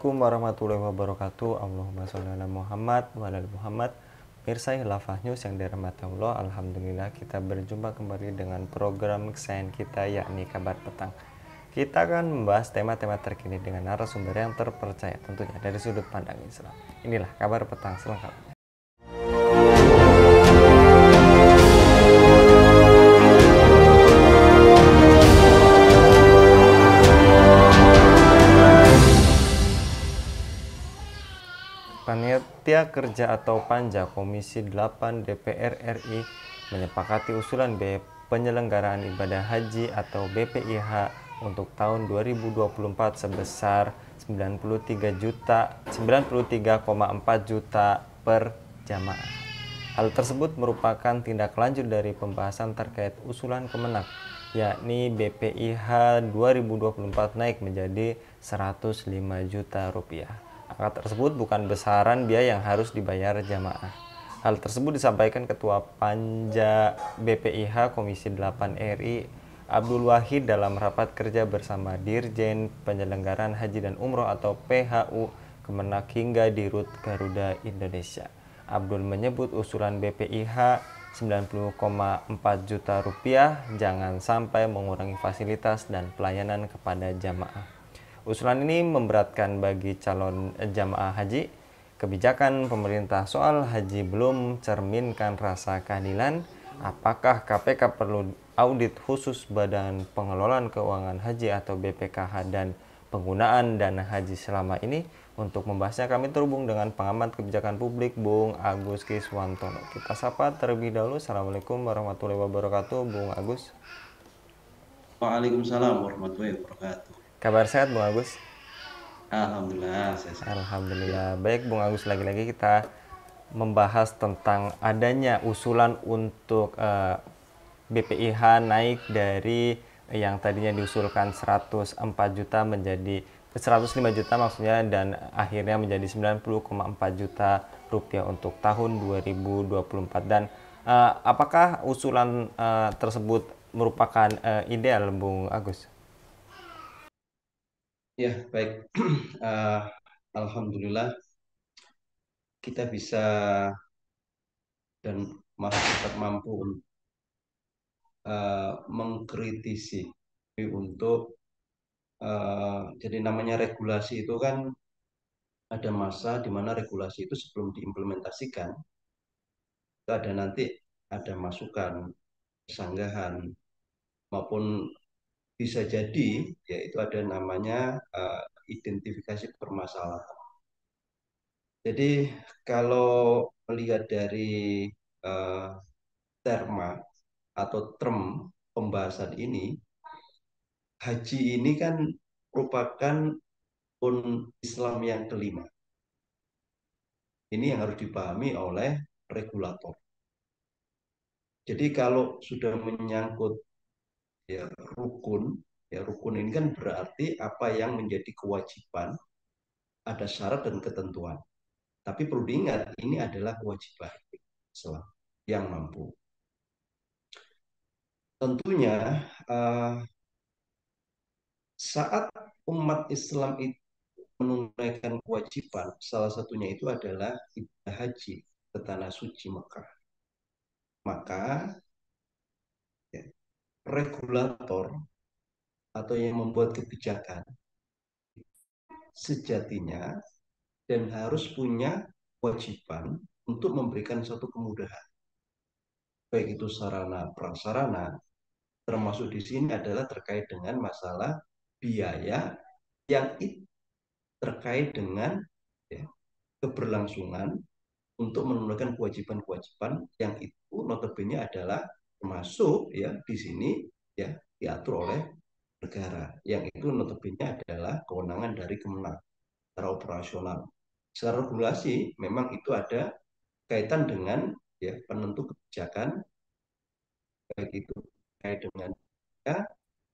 Assalamualaikum warahmatullahi wabarakatuh. Allahumma sholli ala Muhammad wa ala ali Muhammad. Mirsa Hilafah News yang dirahmati Allah, alhamdulillah kita berjumpa kembali dengan program kesayangan kita, yakni Kabar Petang. Kita akan membahas tema-tema terkini dengan narasumber yang terpercaya, tentunya dari sudut pandang Islam. Inilah Kabar Petang selengkapnya. Panitia Kerja atau Panja Komisi 8 DPR RI menyepakati usulan penyelenggaraan ibadah haji atau BPIH untuk tahun 2024 sebesar 93,4 juta per jamaah. Hal tersebut merupakan tindak lanjut dari pembahasan terkait usulan Kemenak, yakni BPIH 2024 naik menjadi 105 juta rupiah. Angka tersebut bukan besaran biaya yang harus dibayar jamaah. Hal tersebut disampaikan Ketua Panja BPIH Komisi 8 RI Abdul Wahid dalam rapat kerja bersama Dirjen Penyelenggaraan Haji dan Umroh atau PHU Kemenak hingga Dirut Garuda Indonesia. Abdul menyebut usulan BPIH 90,4 juta rupiah jangan sampai mengurangi fasilitas dan pelayanan kepada jamaah. Usulan ini memberatkan bagi calon jamaah haji. Kebijakan pemerintah soal haji belum cerminkan rasa keadilan. Apakah KPK perlu audit khusus Badan Pengelolaan Keuangan Haji atau BPKH dan penggunaan dana haji selama ini? Untuk membahasnya kami terhubung dengan pengamat kebijakan publik Bung Agus Kiswantono. Kita sapa terlebih dahulu. Assalamualaikum warahmatullahi wabarakatuh, Bung Agus. Waalaikumsalam warahmatullahi wabarakatuh. Kabar sehat, Bung Agus? Alhamdulillah, saya sehat. Alhamdulillah. Baik, Bung Agus, lagi-lagi kita membahas tentang adanya usulan untuk BPIH naik dari yang tadinya diusulkan 104 juta menjadi 105 juta maksudnya, dan akhirnya menjadi 90,4 juta rupiah untuk tahun 2024. Dan apakah usulan tersebut merupakan ideal, Bung Agus? Ya, baik. Eh, Alhamdulillah kita bisa dan masyarakat mampu mengkritisi untuk jadi namanya regulasi itu kan ada masa di mana regulasi itu sebelum diimplementasikan itu ada nanti ada masukan, sanggahan maupun bisa jadi yaitu ada namanya identifikasi permasalahan. Jadi kalau melihat dari uh, terma atau term pembahasan ini, haji ini kan merupakan rukun Islam yang kelima. Ini yang harus dipahami oleh regulator. Jadi kalau sudah menyangkut ya rukun, ya rukun ini kan berarti apa yang menjadi kewajiban, ada syarat dan ketentuan. Tapi perlu diingat, ini adalah kewajiban Islam yang mampu. Tentunya saat umat Islam itu menunaikan kewajiban, salah satunya itu adalah ibadah haji ke tanah suci Mekah. Maka ya, regulator atau yang membuat kebijakan sejatinya dan harus punya kewajiban untuk memberikan suatu kemudahan. Baik itu sarana prasarana, termasuk di sini adalah terkait dengan masalah biaya yang terkait dengan ya, keberlangsungan untuk menunaikan kewajiban-kewajiban yang itu notabene adalah termasuk ya di sini ya diatur oleh negara yang itu notabene adalah kewenangan dari Kemenak secara operasional. Secara regulasi memang itu ada kaitan dengan ya penentu kebijakan, baik itu terkait dengan ya,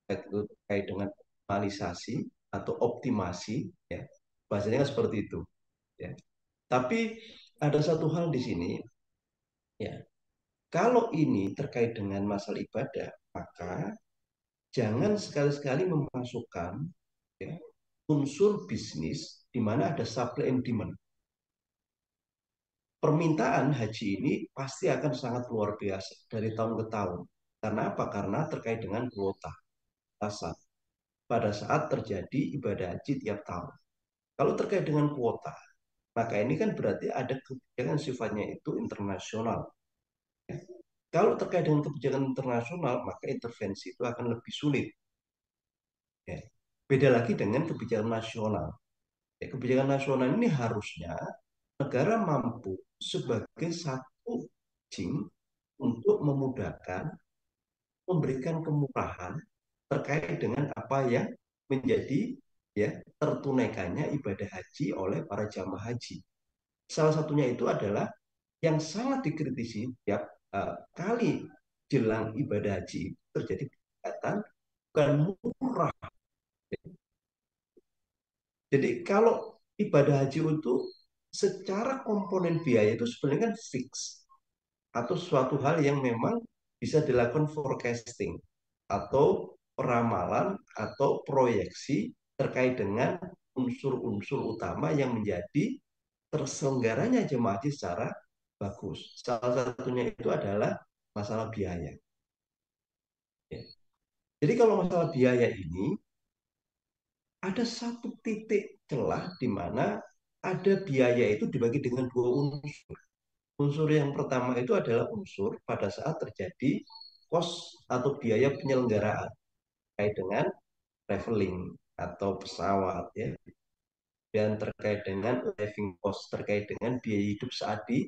baik itu terkait dengan optimalisasi atau optimasi ya bahasanya kan seperti itu ya. Tapi ada satu hal di sini ya, kalau ini terkait dengan masalah ibadah, maka jangan sekali-sekali memasukkan ya, unsur bisnis di mana ada supply and demand. Permintaan haji ini pasti akan sangat luar biasa dari tahun ke tahun. Karena apa? Karena terkait dengan kuota pasar pada saat terjadi ibadah haji tiap tahun. Kalau terkait dengan kuota, maka ini kan berarti ada kebijakan sifatnya itu internasional. Ya. Kalau terkait dengan kebijakan internasional, maka intervensi itu akan lebih sulit. Ya. Beda lagi dengan kebijakan nasional. Ya, kebijakan nasional ini harusnya negara mampu sebagai satu bridging untuk memudahkan, memberikan kemurahan terkait dengan apa yang menjadi ya tertunaikannya ibadah haji oleh para jamaah haji. Salah satunya itu adalah yang sangat dikritisi tiap kali jelang ibadah haji terjadi peningkatan bukan murah. Jadi kalau ibadah haji itu secara komponen biaya itu sebenarnya kan fix atau suatu hal yang memang bisa dilakukan forecasting atau peramalan atau proyeksi terkait dengan unsur-unsur utama yang menjadi terselenggaranya jemaah haji secara bagus. Salah satunya itu adalah masalah biaya. Ya. Jadi kalau masalah biaya ini ada satu titik celah di mana ada biaya itu dibagi dengan dua unsur. Unsur yang pertama itu adalah unsur pada saat terjadi kos atau biaya penyelenggaraan terkait dengan traveling atau pesawat ya, dan terkait dengan living cost terkait dengan biaya hidup saat di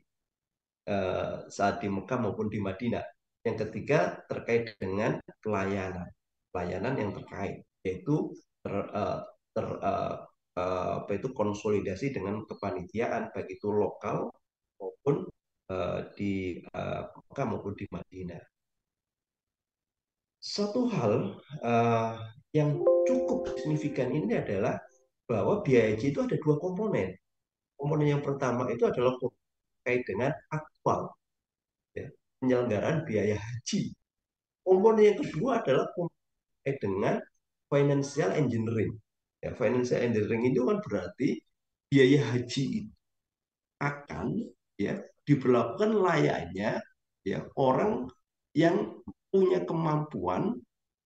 Mekah maupun di Madinah. Yang ketiga terkait dengan pelayanan, pelayanan yang terkait yaitu ter, uh, ter, uh, apa itu konsolidasi dengan kepanitiaan baik itu lokal maupun di Mekah maupun di Madinah. Satu hal yang cukup signifikan ini adalah bahwa biaya haji itu ada dua komponen. Komponen yang pertama itu adalah terkait dengan aktual ya, penyelenggaraan biaya haji. Komponen yang kedua adalah terkait dengan financial engineering. Ya, financial engineering itu kan berarti biaya haji itu akan ya diberlakukan layaknya ya orang yang punya kemampuan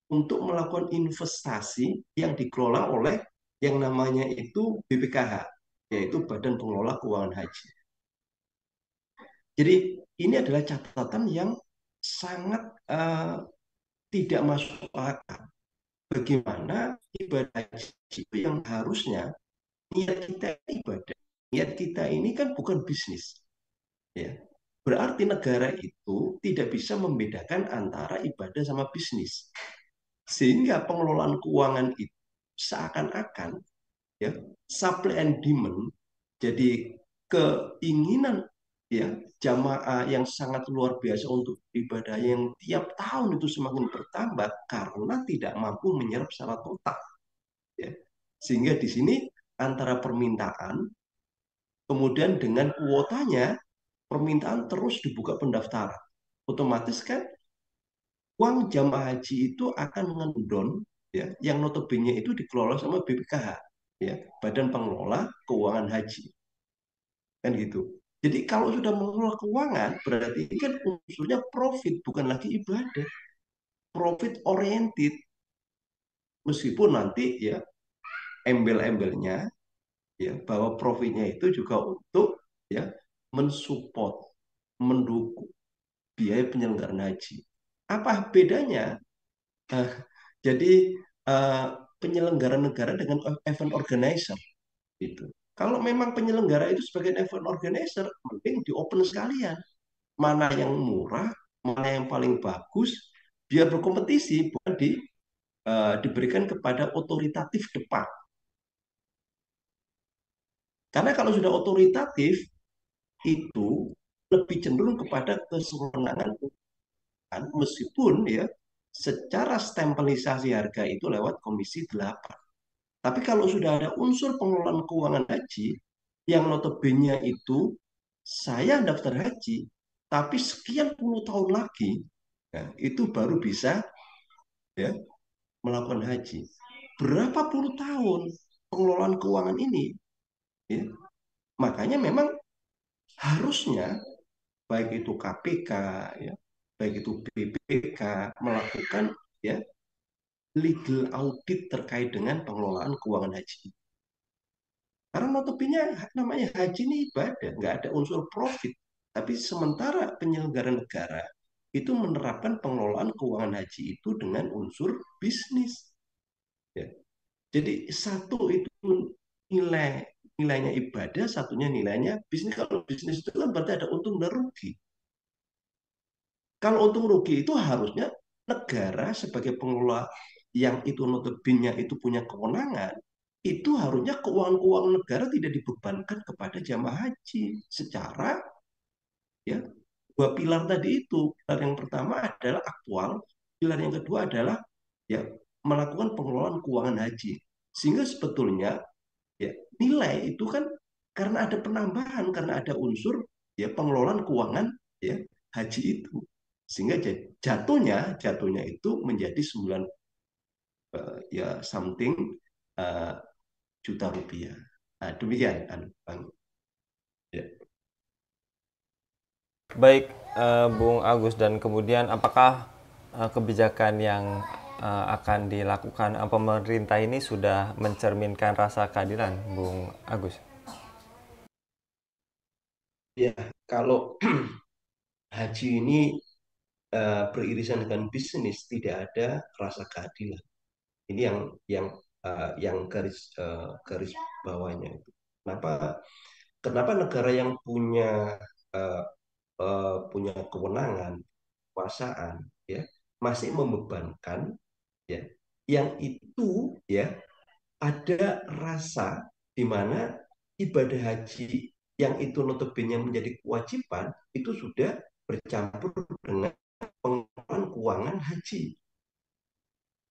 untuk melakukan investasi yang dikelola oleh yang namanya itu BPKH, yaitu Badan Pengelola Keuangan Haji. Jadi ini adalah catatan yang sangat tidak masuk akal. Bagaimana ibadah haji itu yang harusnya niat kita ibadah, niat kita ini kan bukan bisnis, ya. Berarti negara itu tidak bisa membedakan antara ibadah sama bisnis. Sehingga pengelolaan keuangan itu seakan-akan ya supply and demand, jadi keinginan ya jamaah yang sangat luar biasa untuk ibadah yang tiap tahun itu semakin bertambah karena tidak mampu menyerap secara total ya. Sehingga di sini antara permintaan kemudian dengan kuotanya, permintaan terus dibuka pendaftaran, otomatis kan uang jamaah haji itu akan mengendon ya yang notabene itu dikelola sama BPKH ya, Badan Pengelola Keuangan Haji, kan gitu. Jadi kalau sudah mengelola keuangan berarti ini kan unsurnya profit bukan lagi ibadah, profit oriented, meskipun nanti ya embel-embelnya ya bahwa profitnya itu juga untuk ya mensupport, mendukung biaya penyelenggaraan haji. Apa bedanya uh, jadi uh, penyelenggara negara dengan event organizer itu? Kalau memang penyelenggara itu sebagai event organizer, mending di open sekalian. Mana yang murah, mana yang paling bagus, biar berkompetisi, bukan diberikan kepada otoritatif depan. Karena kalau sudah otoritatif, itu lebih cenderung kepada kesewenangan, meskipun ya secara stempelisasi harga itu lewat Komisi 8. Tapi kalau sudah ada unsur pengelolaan keuangan haji yang notabene itu saya daftar haji, tapi sekian puluh tahun lagi, ya, itu baru bisa ya melakukan haji. Berapa puluh tahun pengelolaan keuangan ini Ya. Makanya memang harusnya baik itu KPK, ya, baik itu BPK melakukan ya legal audit terkait dengan pengelolaan keuangan haji. Karena notabene namanya haji ini ibadah, nggak ada unsur profit. Tapi sementara penyelenggara negara itu menerapkan pengelolaan keuangan haji itu dengan unsur bisnis. Ya. Jadi satu itu nilai nilainya ibadah, satunya nilainya bisnis. Kalau bisnis itu kan berarti ada untung dan rugi. Kalau untung rugi itu harusnya negara sebagai pengelola yang itu notabene itu punya kewenangan, itu harusnya keuangan-keuangan negara tidak dibebankan kepada jamaah haji secara ya dua pilar tadi itu. Pilar yang pertama adalah aktual, pilar yang kedua adalah ya melakukan pengelolaan keuangan haji. Sehingga sebetulnya ya nilai itu kan karena ada penambahan, karena ada unsur ya pengelolaan keuangan ya haji itu, sehingga jatuhnya jatuhnya itu menjadi 9 ya something uh, juta rupiah. Nah, demikian Bang. Ya. Baik, Bung Agus, dan kemudian apakah kebijakan yang akan dilakukan pemerintah ini sudah mencerminkan rasa keadilan, Bung Agus? Ya, kalau haji ini beririsan dengan bisnis tidak ada rasa keadilan. Ini yang garis bawahnya itu. Kenapa kenapa negara yang uh, punya kewenangan, kekuasaan, ya masih membebankan, ya yang itu ya ada rasa di mana ibadah haji yang itu notabene menjadi kewajiban itu sudah bercampur dengan pengelolaan keuangan haji.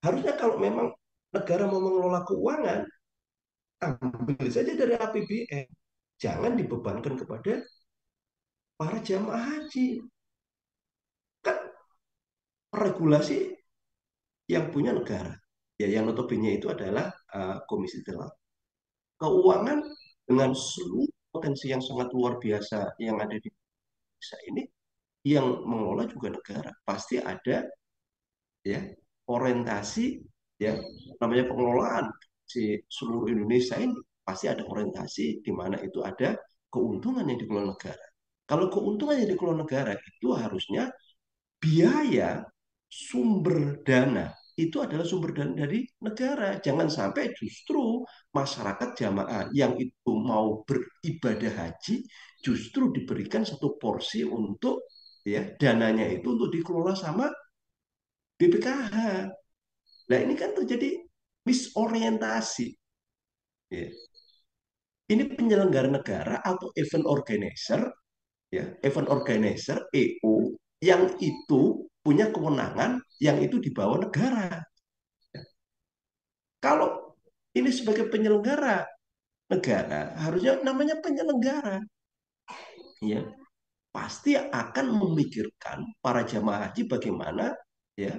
Harusnya kalau memang negara mau mengelola keuangan, ambil saja dari APBN. Jangan dibebankan kepada para jamaah haji. Kan regulasi yang punya negara. Ya, yang notabene itu adalah Komisi 8. Keuangan dengan seluruh potensi yang sangat luar biasa yang ada di Indonesia ini, yang mengelola juga negara. Pasti ada ya orientasi ya namanya pengelolaan si seluruh Indonesia ini pasti ada orientasi di mana itu ada keuntungan yang dikelola negara. Kalau keuntungan yang dikelola negara itu harusnya biaya sumber dana itu adalah sumber dana dari negara. Jangan sampai justru masyarakat jamaah yang itu mau beribadah haji justru diberikan satu porsi untuk ya dananya itu untuk dikelola sama BPKH. Nah ini kan terjadi misorientasi. Ya. Ini penyelenggara negara atau event organizer, ya, event organizer (EO) yang itu punya kewenangan yang itu di bawah negara. Ya. Kalau ini sebagai penyelenggara negara, harusnya namanya penyelenggara, ya, pasti akan memikirkan para jamaah haji bagaimana ya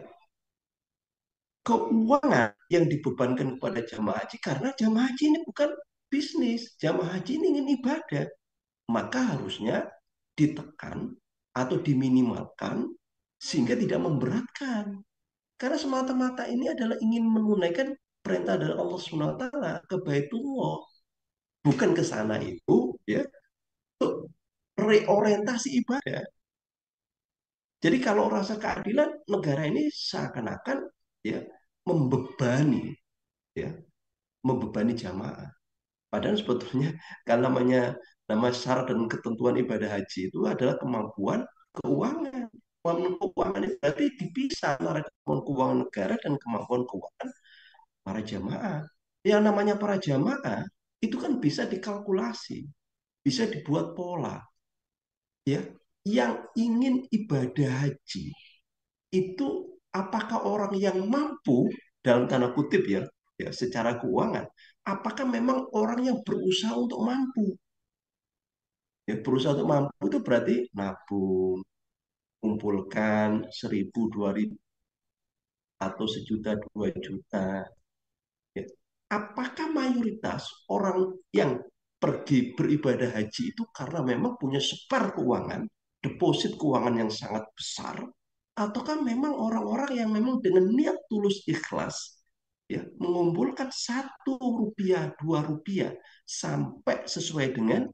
keuangan yang dibebankan kepada jamaah haji karena jamaah haji ini bukan bisnis, jamaah haji ini ingin ibadah, maka harusnya ditekan atau diminimalkan sehingga tidak memberatkan. Karena semata-mata ini adalah ingin menunaikan perintah dari Allah Subhanahu wa taala ke Baitullah, bukan ke sana itu ya untuk reorientasi ibadah. Jadi kalau rasa keadilan negara ini seakan-akan ya membebani ya membebani jamaah. Padahal sebetulnya kalau nama syarat dan ketentuan ibadah haji itu adalah kemampuan keuangan. Kemampuan keuangan itu berarti dipisah antara kemampuan keuangan negara dan kemampuan keuangan para jamaah. Yang namanya para jamaah itu kan bisa dikalkulasi, bisa dibuat pola, ya. Yang ingin ibadah haji itu apakah orang yang mampu dalam tanda kutip ya, ya secara keuangan, apakah memang orang yang berusaha untuk mampu. Ya, berusaha untuk mampu itu berarti nabung, kumpulkan 1.000, 2.000 atau 1 juta, 2 juta. Ya. Apakah mayoritas orang yang pergi beribadah haji itu karena memang punya spare keuangan, deposit keuangan yang sangat besar, ataukah memang orang-orang yang memang dengan niat tulus ikhlas ya mengumpulkan 1 rupiah, 2 rupiah sampai sesuai dengan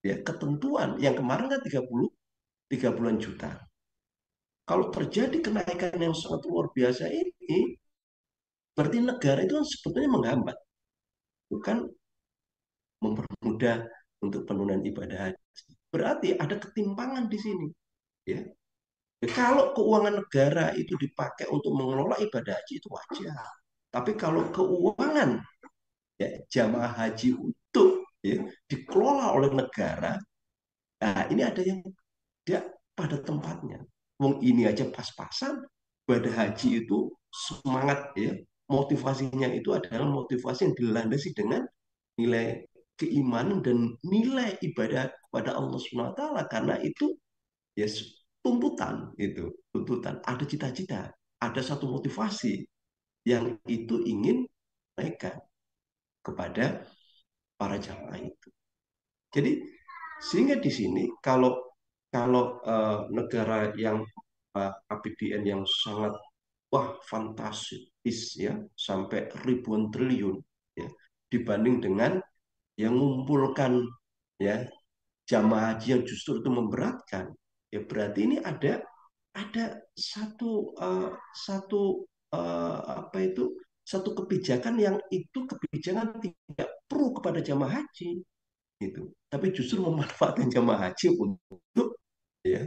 ya ketentuan yang kemarin kan 30 juta. Kalau terjadi kenaikan yang sangat luar biasa ini, berarti negara itu kan sebetulnya menghambat, bukan mempermudah untuk penunaian ibadah haji. Berarti ada ketimpangan di sini. Ya. Kalau keuangan negara itu dipakai untuk mengelola ibadah haji itu wajar. Tapi kalau keuangan ya, jamaah haji untuk ya, dikelola oleh negara, nah ini ada yang tidak pada tempatnya. Wong ini aja pas-pasan, ibadah haji itu semangat ya, motivasinya itu adalah motivasi yang dilandasi dengan nilai keimanan dan nilai ibadah kepada Allah Subhanahu wa taala karena itu ya tuntutan itu, tuntutan, ada cita-cita, ada satu motivasi yang itu ingin mereka kepada para jamaah itu. Jadi sehingga di sini kalau kalau negara yang APBN yang sangat wah fantastis ya sampai ribuan triliun ya dibanding dengan yang mengumpulkan ya jamaah haji yang justru itu memberatkan ya berarti ini ada satu apa itu satu kebijakan yang itu kebijakan tidak pro kepada jamaah haji gitu tapi justru memanfaatkan jamaah haji untuk ya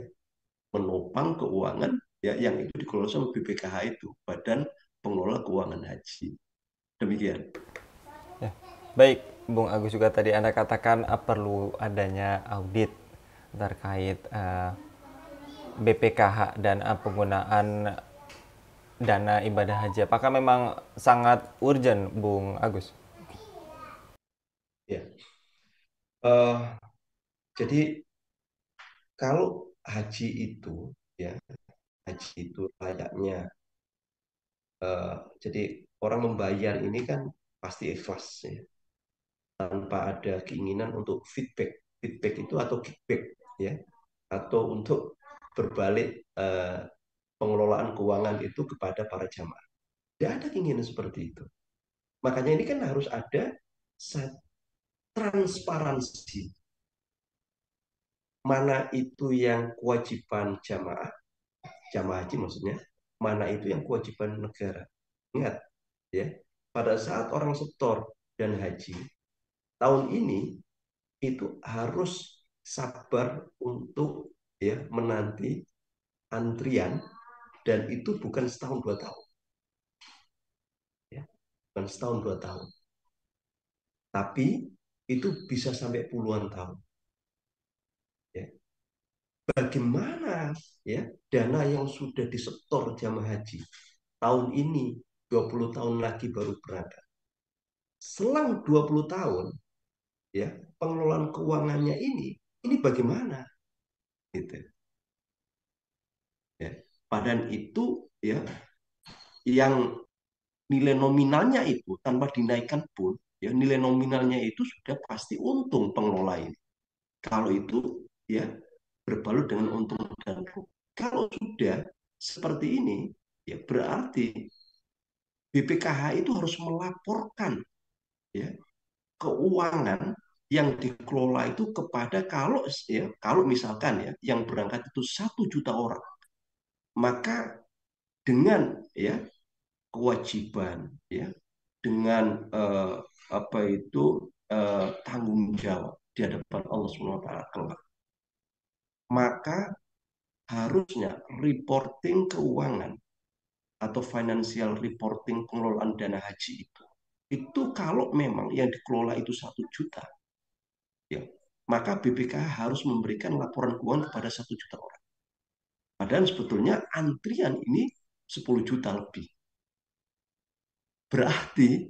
menopang keuangan ya yang itu dikelola sama BPKH itu Badan Pengelola Keuangan Haji demikian. Ya. Baik, Bung Agus juga tadi Anda katakan perlu adanya audit terkait BPKH dan penggunaan dana ibadah haji. Apakah memang sangat urgent, Bung Agus? Ya, uh, jadi kalau haji itu ya haji itu layaknya jadi orang membayar ini kan pasti ikhlas ya tanpa ada keinginan untuk feedback itu atau kickback ya atau untuk berbalik pengelolaan keuangan itu kepada para jamaah. Tidak ada keinginan seperti itu. Makanya ini kan harus ada transparansi mana itu yang kewajiban jamaah haji maksudnya, mana itu yang kewajiban negara. Ingat ya, pada saat orang setor dan haji tahun ini itu harus sabar untuk ya menanti antrian dan itu bukan setahun 2 tahun ya bukan setahun 2 tahun tapi itu bisa sampai puluhan tahun ya bagaimana ya dana yang sudah disetor jamaah haji tahun ini 20 tahun lagi baru berangkat selang 20 tahun ya pengelolaan keuangannya ini bagaimana gitu ya padahal itu ya yang nilai nominalnya itu tanpa dinaikkan pun ya nilai nominalnya itu sudah pasti untung pengelola ini kalau itu ya berbalut dengan untung dan rugi kalau sudah seperti ini ya berarti BPKH itu harus melaporkan ya keuangan yang dikelola itu kepada kalau misalkan ya yang berangkat itu 1 juta orang maka dengan ya kewajiban ya dengan apa itu tanggung jawab di hadapan Allah Subhanahu wa taala kelak maka harusnya reporting keuangan atau financial reporting pengelolaan dana haji itu kalau memang yang dikelola itu 1 juta ya maka BPKH harus memberikan laporan keuangan kepada 1 juta orang padahal sebetulnya antrian ini 10 juta lebih berarti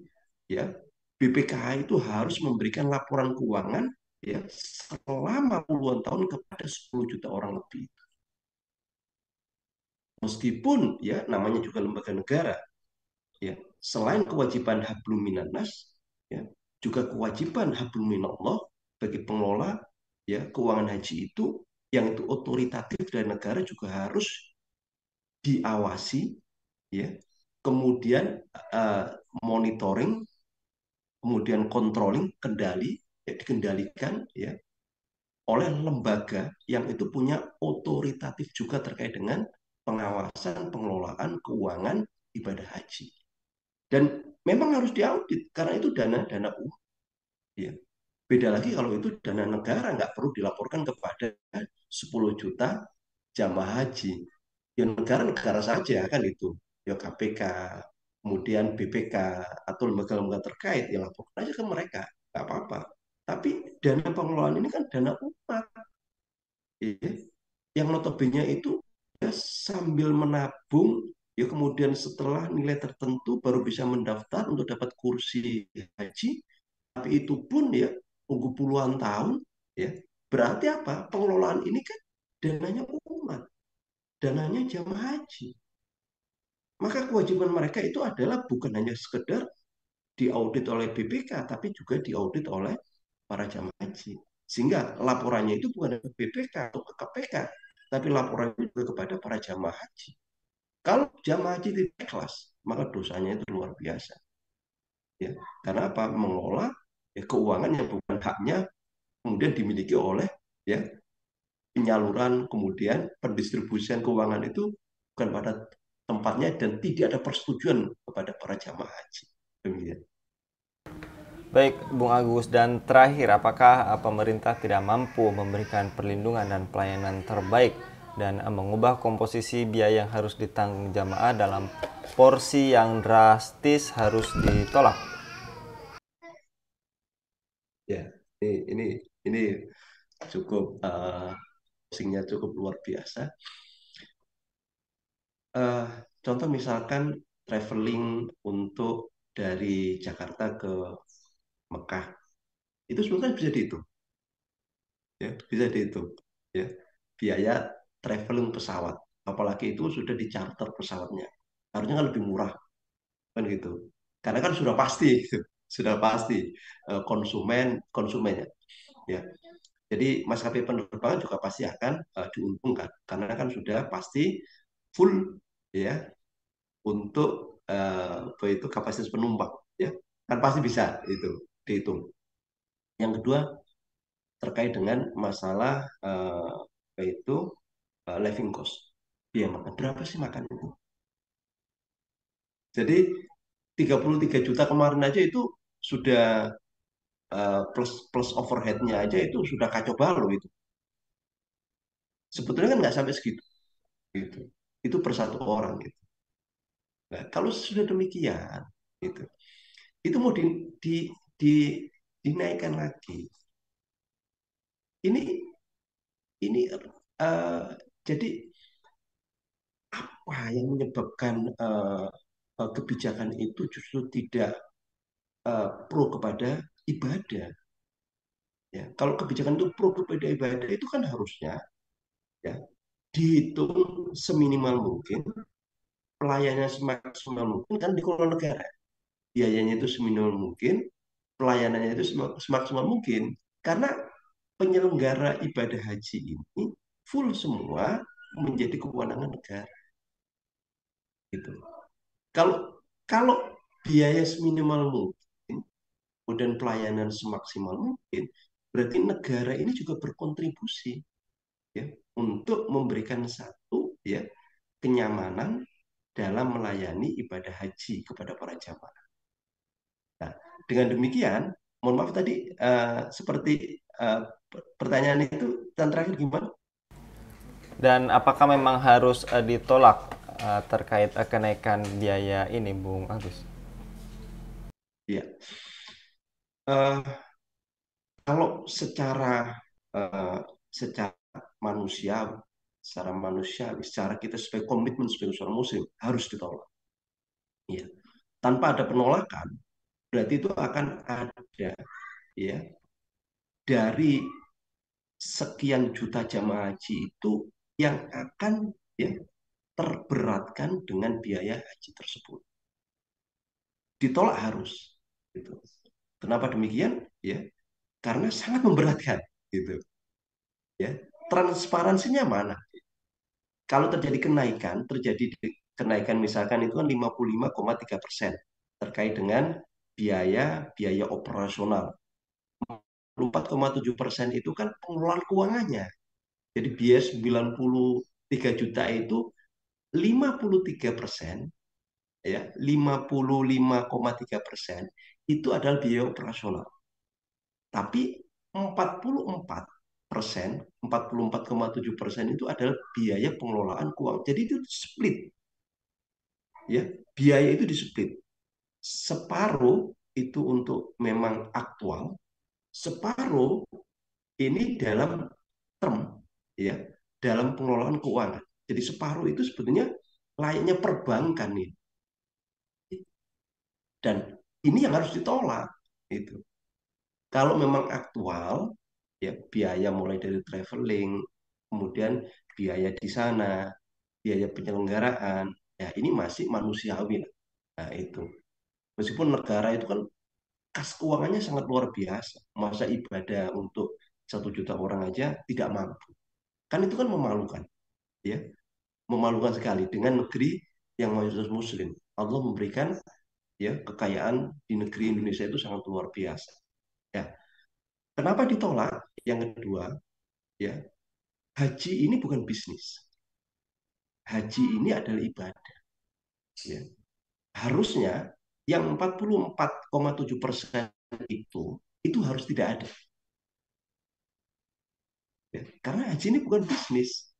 ya BPKH itu harus memberikan laporan keuangan ya selama puluhan tahun kepada 10 juta orang lebih. Meskipun ya namanya juga lembaga negara ya selain kewajiban hablum minannas ya juga kewajiban hablum minallah bagi pengelola ya keuangan haji itu, yang itu otoritatif dari negara, juga harus diawasi ya, kemudian uh, monitoring, kemudian controlling, kendali, ya, dikendalikan ya oleh lembaga yang itu punya otoritatif juga terkait dengan pengawasan pengelolaan keuangan ibadah haji. Dan memang harus diaudit karena itu dana-dana umum ya. Beda lagi kalau itu dana negara, nggak perlu dilaporkan kepada 10 juta jamaah haji. Ya negara-negara saja kan itu. Ya KPK, kemudian BPK, atau lembaga-lembaga terkait, ya laporkan aja ke mereka. Nggak apa-apa. Tapi dana pengelolaan ini kan dana umat. Ya. Yang notabene itu ya, sambil menabung, ya kemudian setelah nilai tertentu baru bisa mendaftar untuk dapat kursi haji, tapi itu pun ya tunggu puluhan tahun ya. Berarti apa? Pengelolaan ini kan dananya umat, dananya jamaah haji. Maka kewajiban mereka itu adalah bukan hanya sekedar diaudit oleh BPK, tapi juga diaudit oleh para jamaah haji. Sehingga laporannya itu bukan ke BPK atau ke KPK, tapi laporannya juga kepada para jamaah haji. Kalau jamaah haji tidak ikhlas, maka dosanya itu luar biasa. Ya, karena apa? Mengelola ya, keuangan yang bukan haknya, kemudian dimiliki oleh ya penyaluran, kemudian pendistribusian keuangan itu bukan pada tempatnya dan tidak ada persetujuan kepada para jamaah haji. Demikian. Baik, Bung Agus, dan terakhir, apakah pemerintah tidak mampu memberikan perlindungan dan pelayanan terbaik dan mengubah komposisi biaya yang harus ditanggung jamaah dalam porsi yang drastis harus ditolak? Ya, ini cukup pusingnya cukup luar biasa. Uh, Contoh misalkan traveling untuk dari Jakarta ke Mekah, itu sebenarnya bisa dihitung, ya, bisa dihitung, ya, biaya traveling pesawat, apalagi itu sudah di-charter pesawatnya, harusnya kan lebih murah, kan gitu, karena kan sudah pasti, gitu. Sudah pasti konsumennya, ya. Jadi maskapai penerbangan juga pasti akan diuntungkan karena kan sudah pasti full ya untuk itu kapasitas penumpang ya, kan pasti bisa itu dihitung. Yang kedua terkait dengan masalah itu living cost, biaya makan, berapa sih makan itu. Jadi 33 juta kemarin aja itu sudah plus plus overheadnya aja itu sudah kacau balau itu. Sebetulnya kan nggak sampai segitu gitu. Itu per satu orang gitu. Nah, kalau sudah demikian gitu, itu mau di, di, dinaikkan lagi. Ini jadi apa yang menyebabkan kebijakan itu justru tidak pro kepada ibadah? Ya, kalau kebijakan itu pro kepada ibadah itu kan harusnya ya dihitung seminimal mungkin, pelayanannya semaksimal mungkin kan dikelola negara. Biayanya itu seminimal mungkin, pelayanannya itu semaksimal mungkin. Karena penyelenggara ibadah haji ini full semua menjadi kewenangan negara. Gitu. Kalau kalau biaya seminimal mungkin, kemudian pelayanan semaksimal mungkin, berarti negara ini juga berkontribusi ya untuk memberikan satu ya kenyamanan dalam melayani ibadah haji kepada para jamaah. Nah, dengan demikian, mohon maaf tadi seperti pertanyaan itu dan terakhir gimana? Dan apakah memang harus ditolak terkait kenaikan biaya ini, Bung Agus? Ya, uh, kalau uh, secara manusiawi, secara kita sebagai komitmen sebagai seorang muslim harus ditolak. Ya, tanpa ada penolakan, berarti itu akan ada ya dari sekian juta jamaah haji itu yang akan ya terberatkan dengan biaya haji tersebut. Ditolak harus. Gitu. Kenapa demikian? Ya, karena sangat memberatkan gitu ya. Transparansinya mana? Kalau terjadi kenaikan misalkan itu kan 55,3% terkait dengan biaya biaya operasional. 4,7% itu kan pengelolaan keuangannya. Jadi biaya 93 juta itu 53%, ya 55,3% itu adalah biaya operasional. Tapi 44,7% itu adalah biaya pengelolaan keuangan. Jadi itu split, ya biaya itu di-split. Separuh itu untuk memang aktual, separuh ini dalam term, ya dalam pengelolaan keuangan. Jadi separuh itu sebetulnya layaknya perbankan nih, dan ini yang harus ditolak itu. Kalau memang aktual, ya biaya mulai dari traveling, kemudian biaya di sana, biaya penyelenggaraan, ya ini masih manusiawi lah. Nah itu, meskipun negara itu kan kas keuangannya sangat luar biasa, masa ibadah untuk 1 juta orang aja tidak mampu, kan itu kan memalukan, ya memalukan sekali dengan negeri yang mayoritas Muslim. Allah memberikan ya kekayaan di negeri Indonesia itu sangat luar biasa. Ya, kenapa ditolak? Yang kedua, ya haji ini bukan bisnis. Haji ini adalah ibadah. Ya. Harusnya yang 44,7% itu harus tidak ada. Ya. Karena haji ini bukan bisnis.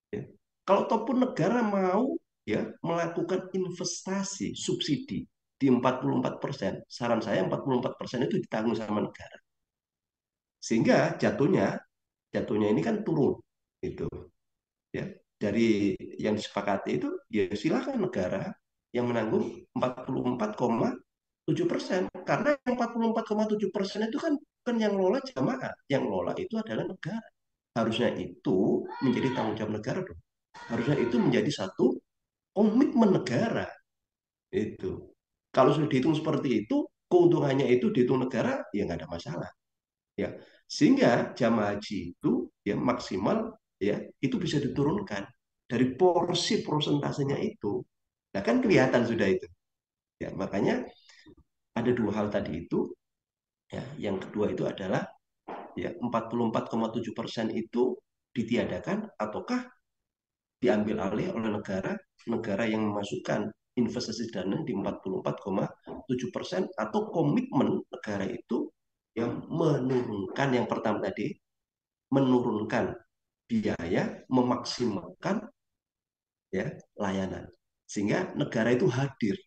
Ya. Kalau ataupun negara mau ya melakukan investasi subsidi di 44%, saran saya 44% itu ditanggung sama negara. Sehingga jatuhnya ini kan turun itu, ya dari yang disepakati itu ya silakan negara yang menanggung 44,7%, karena yang 44,7% itu kan yang lola jamaah, yang lola itu adalah negara. Harusnya itu menjadi tanggung jawab negara dong. Harusnya itu menjadi satu komitmen negara itu. Kalau sudah dihitung seperti itu, keuntungannya itu dihitung negara, ya nggak ada masalah. Ya, sehingga jamaah haji itu ya maksimal ya itu bisa diturunkan dari porsi prosentasenya itu. Nah kan kelihatan sudah itu. Ya, makanya ada dua hal tadi itu. Ya, yang kedua itu adalah ya 44,7% itu ditiadakan ataukah diambil alih oleh negara, negara yang memasukkan investasi dana di 44,7%, atau komitmen negara itu yang menurunkan yang pertama tadi, menurunkan biaya, memaksimalkan ya layanan, sehingga negara itu hadir,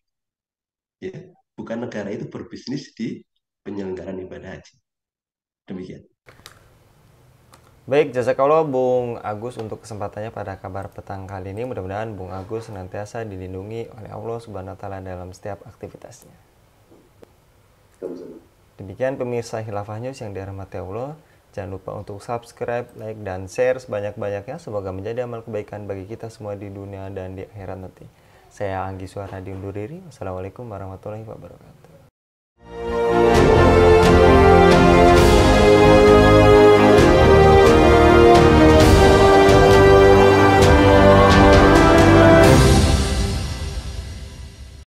ya bukan negara itu berbisnis di penyelenggaraan ibadah haji. Demikian. Baik, jazakallah Bung Agus untuk kesempatannya pada kabar petang kali ini. Mudah-mudahan Bung Agus senantiasa dilindungi oleh Allah Subhanahu wa taala dalam setiap aktivitasnya. Demikian pemirsa Khilafah News yang dirahmati Allah. Jangan lupa untuk subscribe, like, dan share sebanyak-banyaknya. Semoga menjadi amal kebaikan bagi kita semua di dunia dan di akhirat nanti. Saya Anggi Suara diundur diri. Wassalamualaikum warahmatullahi wabarakatuh.